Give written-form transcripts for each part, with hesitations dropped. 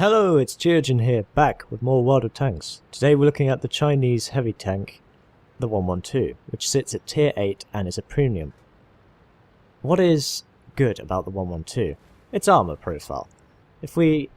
Hello, it's Geogen here, back with more World of Tanks. Today we're looking at the Chinese heavy tank, the 112, which sits at tier 8 and is a premium. What is good about the 112? Its armor profile. If we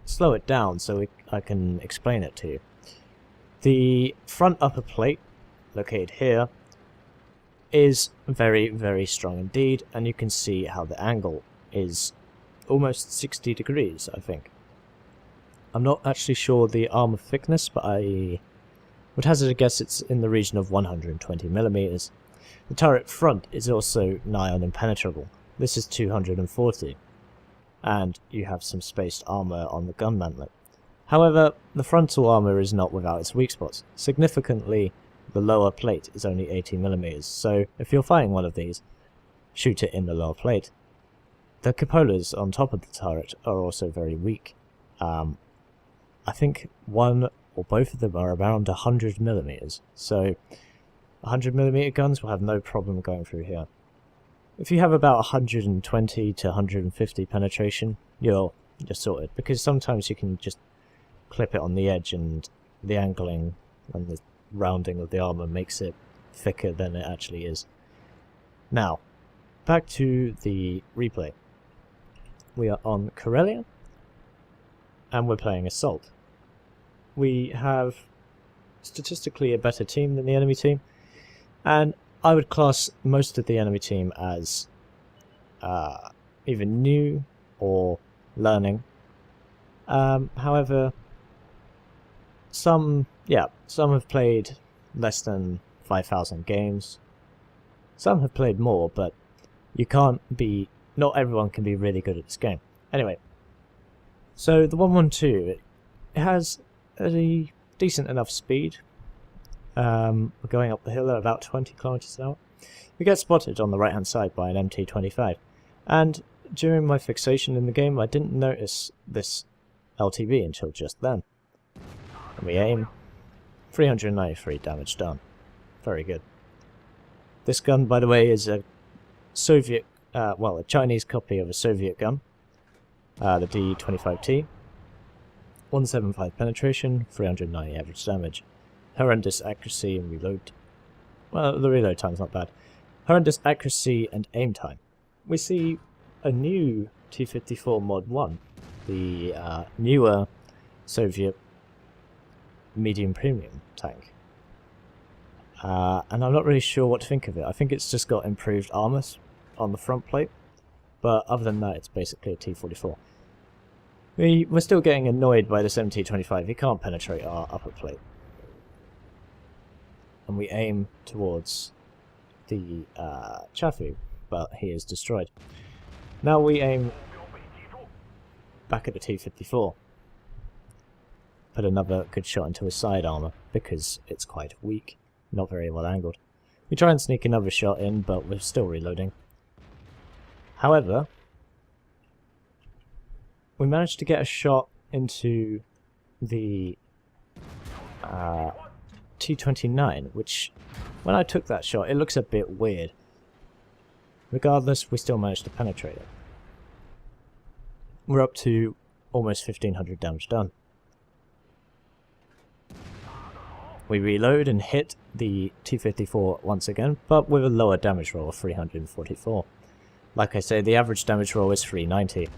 slow it down so I can explain it to you. The front upper plate, located here, is very, very strong indeed, and you can see how the angle is almost 60 degrees, I think. I'm not actually sure the armor thickness, but I would hazard a guess it's in the region of 120mm. The turret front is also nigh on impenetrable. This is 240, and you have some spaced armor on the gun mantlet. However, the frontal armor is not without its weak spots. Significantly, the lower plate is only 80mm, so if you're firing one of these, shoot it in the lower plate. The cupolas on top of the turret are also very weak. I think one or both of them are around 100mm, so 100mm guns will have no problem going through here. If you have about 120 to 150 penetration, you're sorted, because sometimes you can just clip it on the edge and the angling and the rounding of the armor makes it thicker than it actually is. Now, back to the replay. We are on Karelia, and we're playing Assault. We have statistically a better team than the enemy team, and I would class most of the enemy team as either new or learning. However, some have played less than 5,000 games. Some have played more, but not everyone can be really good at this game. Anyway, so the 112, it has a decent enough speed. We're going up the hill at about 20 kilometers an hour. We get spotted on the right hand side by an MT-25, and during my fixation in the game I didn't notice this LTV until just then. And we aim, 393 damage done. Very good. This gun, by the way, is a Soviet, a Chinese copy of a Soviet gun, the D-25T. 175 penetration, 390 average damage. Horrendous accuracy and reload. Well, the reload time's not bad. Horrendous accuracy and aim time. We see a new T-54 Mod 1, the newer Soviet medium premium tank. And I'm not really sure what to think of it. I think it's just got improved armor on the front plate, but other than that, it's basically a T-44. We're still getting annoyed by this MT-25. He can't penetrate our upper plate. And we aim towards the Chafu, but he is destroyed. Now we aim back at the T-54. Put another good shot into his side armor, because it's quite weak, not very well angled. We try and sneak another shot in, but we're still reloading. However, we managed to get a shot into the T-29, which, when I took that shot, it looks a bit weird. Regardless, we still managed to penetrate it. We're up to almost 1500 damage done. We reload and hit the T-54 once again, but with a lower damage roll of 344. Like I say, the average damage roll is 390.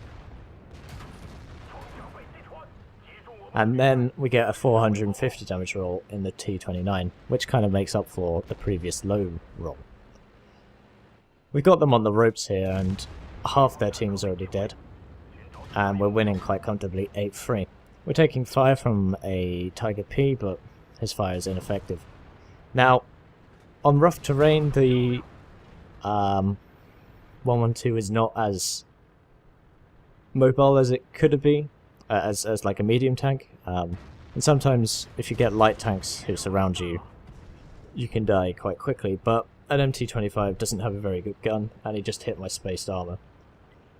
And then we get a 450 damage roll in the T-29, which kind of makes up for the previous low roll. We got them on the ropes here, and half their team is already dead. And we're winning quite comfortably 8-3. We're taking fire from a Tiger P, but his fire is ineffective. Now, on rough terrain, the 112 is not as mobile as it could be. As like a medium tank, and sometimes if you get light tanks who surround you, you can die quite quickly, but an MT-25 doesn't have a very good gun, and he just hit my spaced armor.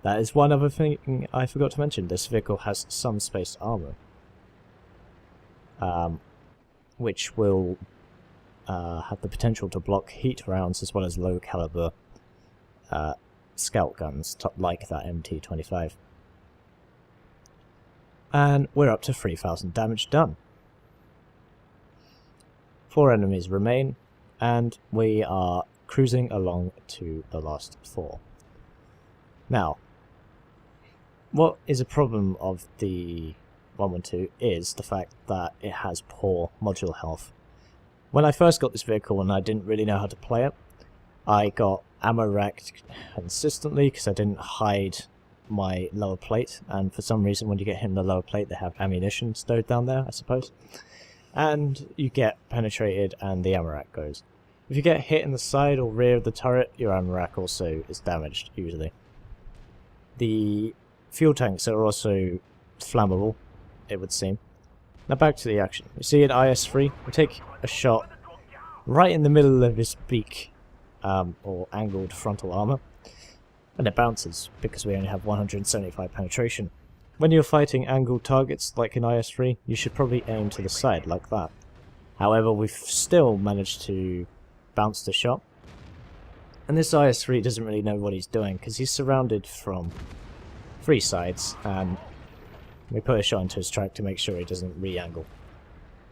That is one other thing I forgot to mention. This vehicle has some spaced armor, which will have the potential to block heat rounds as well as low caliber scout guns like that MT-25. And we're up to 3,000 damage done. 4 enemies remain, and we are cruising along to the last 4. Now, what is a problem of the 112 is the fact that it has poor module health. When I first got this vehicle and I didn't really know how to play it, I got ammo wrecked consistently because I didn't hide my lower plate, and for some reason when you get hit in the lower plate they have ammunition stowed down there, I suppose. And you get penetrated and the ammo rack goes. If you get hit in the side or rear of the turret, your ammo rack also is damaged, usually. The fuel tanks are also flammable, it would seem. Now back to the action. You see at IS-3, we take a shot right in the middle of his beak, or angled frontal armor, and it bounces because we only have 175 penetration. When you're fighting angled targets like in IS-3, you should probably aim to the side like that. However, we've still managed to bounce the shot, and this IS-3 doesn't really know what he's doing because he's surrounded from 3 sides, and we put a shot into his track to make sure he doesn't re-angle.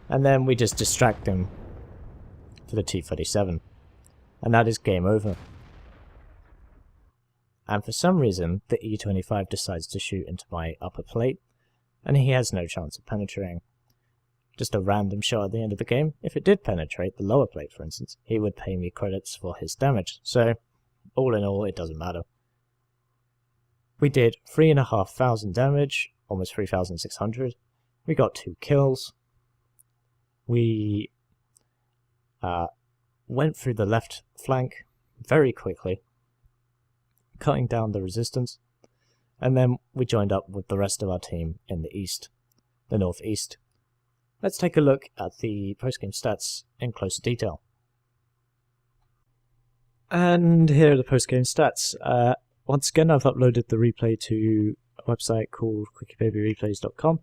And then we just distract him for the T-37, and that is game over. And for some reason, the E-25 decides to shoot into my upper plate, and he has no chance of penetrating. Just a random shot at the end of the game. If it did penetrate the lower plate, for instance, he would pay me credits for his damage. So, all in all, it doesn't matter. We did 3,500 damage, almost 3,600. We got 2 kills. We went through the left flank very quickly, cutting down the resistance, and then we joined up with the rest of our team in the northeast. Let's take a look at the post-game stats in closer detail. And here are the post-game stats. Once again, I've uploaded the replay to a website called quickybabyreplays.com.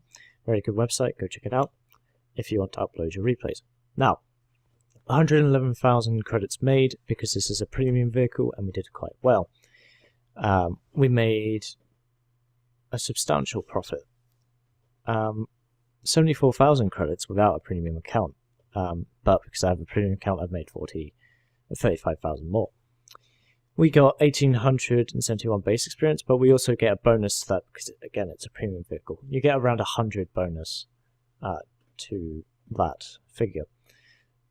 Very good website, go check it out if you want to upload your replays. Now, 111,000 credits made because this is a premium vehicle and we did quite well. We made a substantial profit. 74,000 credits without a premium account, but because I have a premium account I've made 35,000 more. We got 1,871 base experience, but we also get a bonus to that because, again, it's a premium vehicle. You get around 100 bonus to that figure.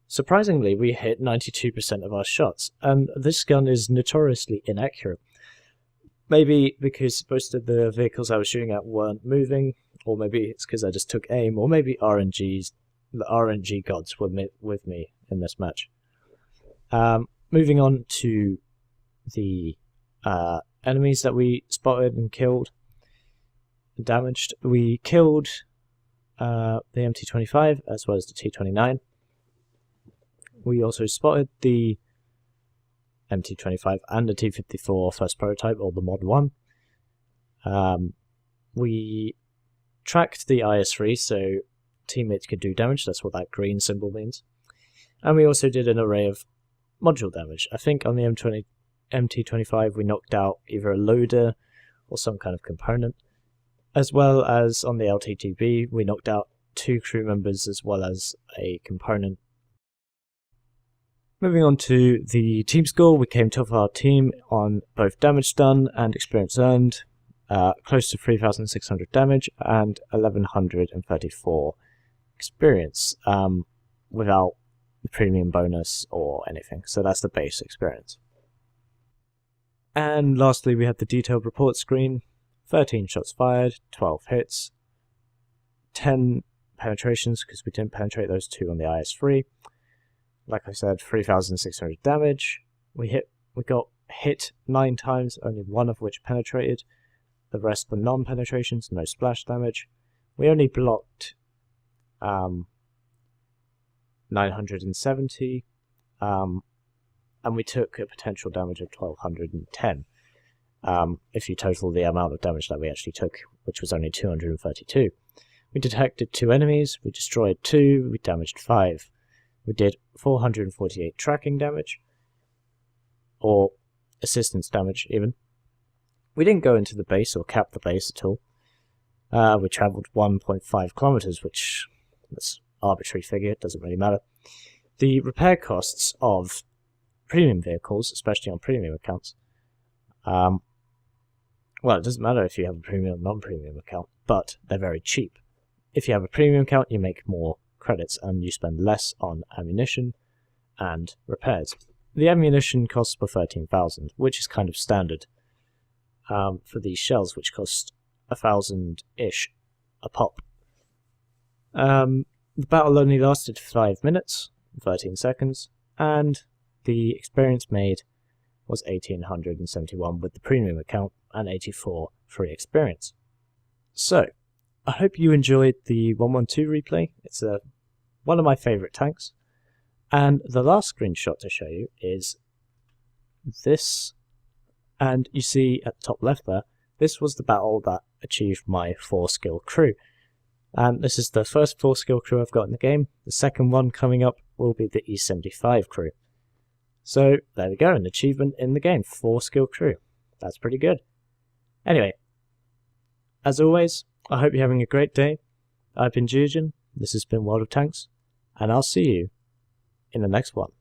Surprisingly, we hit 92% of our shots, and this gun is notoriously inaccurate. Maybe because most of the vehicles I was shooting at weren't moving, or maybe it's because I just took aim, or maybe the RNG gods were with me in this match. Moving on to the enemies that we spotted and killed and damaged. We killed the MT-25 as well as the T-29. We also spotted the MT-25 and the T-54 first prototype, or the Mod 1. We tracked the IS-3 so teammates could do damage, that's what that green symbol means. And we also did an array of module damage. I think on the MT-25 we knocked out either a loader or some kind of component, as well as on the LTTB we knocked out 2 crew members as well as a component. Moving on to the team score, we came top of our team on both damage done and experience earned, close to 3,600 damage and 1,134 experience, without the premium bonus or anything, so that's the base experience. And lastly, we have the detailed report screen. 13 shots fired, 12 hits, 10 penetrations because we didn't penetrate those 2 on the IS-3. Like I said, 3,600 damage. We got hit 9 times, only 1 of which penetrated. The rest were non-penetrations, no splash damage. We only blocked 970, and we took a potential damage of 1,210. If you total the amount of damage that we actually took, which was only 232. We detected 2 enemies, we destroyed 2, we damaged 5. We did 448 tracking damage, or assistance damage even. We didn't go into the base or cap the base at all. We travelled 1.5 kilometres, which is an arbitrary figure, it doesn't really matter. The repair costs of premium vehicles, especially on premium accounts, well, it doesn't matter if you have a premium or non-premium account, but they're very cheap. If you have a premium account, you make more credits and you spend less on ammunition and repairs. The ammunition costs per 13,000, which is kind of standard for these shells, which cost 1,000-ish a pop. The battle only lasted 5 minutes, 13 seconds, and the experience made was 1,871 with the premium account and 84 free experience. So, I hope you enjoyed the 112 replay. It's one of my favourite tanks. And the last screenshot to show you is this. And you see at the top left there, this was the battle that achieved my 4-skill crew. And this is the first 4-skill crew I've got in the game. The second one coming up will be the E75 crew. So there we go, an achievement in the game, 4-skill crew. That's pretty good. Anyway, as always, I hope you're having a great day. I've been Geogen, this has been World of Tanks, and I'll see you in the next one.